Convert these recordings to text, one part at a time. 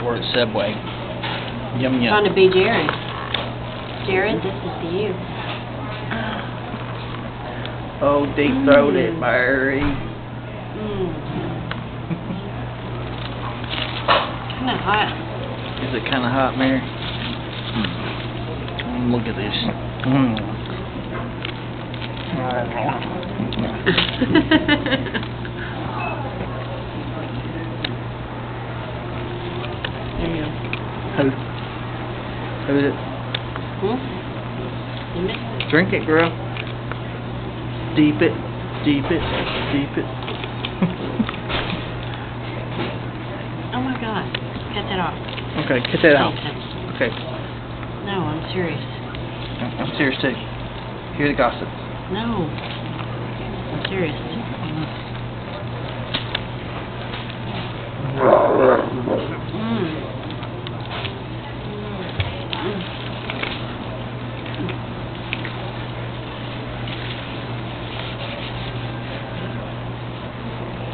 We're at Subway. Yum Trying to yum. be Jared. Jared, this is to you. Oh, deep-throated, Mary. Kinda hot. Is it kind of hot, Mary? Look at this. There you go. Who's it? You missed it. Drink it, girl. Deep it, deep it, deep it. Oh my God. Cut that off. Okay, cut that out. Thanks. Okay, No, I'm serious. I'm serious too. Hear the gossip. No. I'm serious.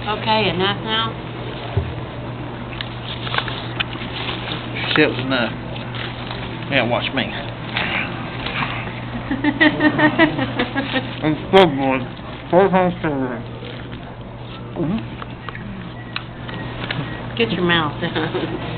Okay, enough now? Shit was enough. Yeah, watch me. I'm so bored. 4 times silver. Get your mouth down.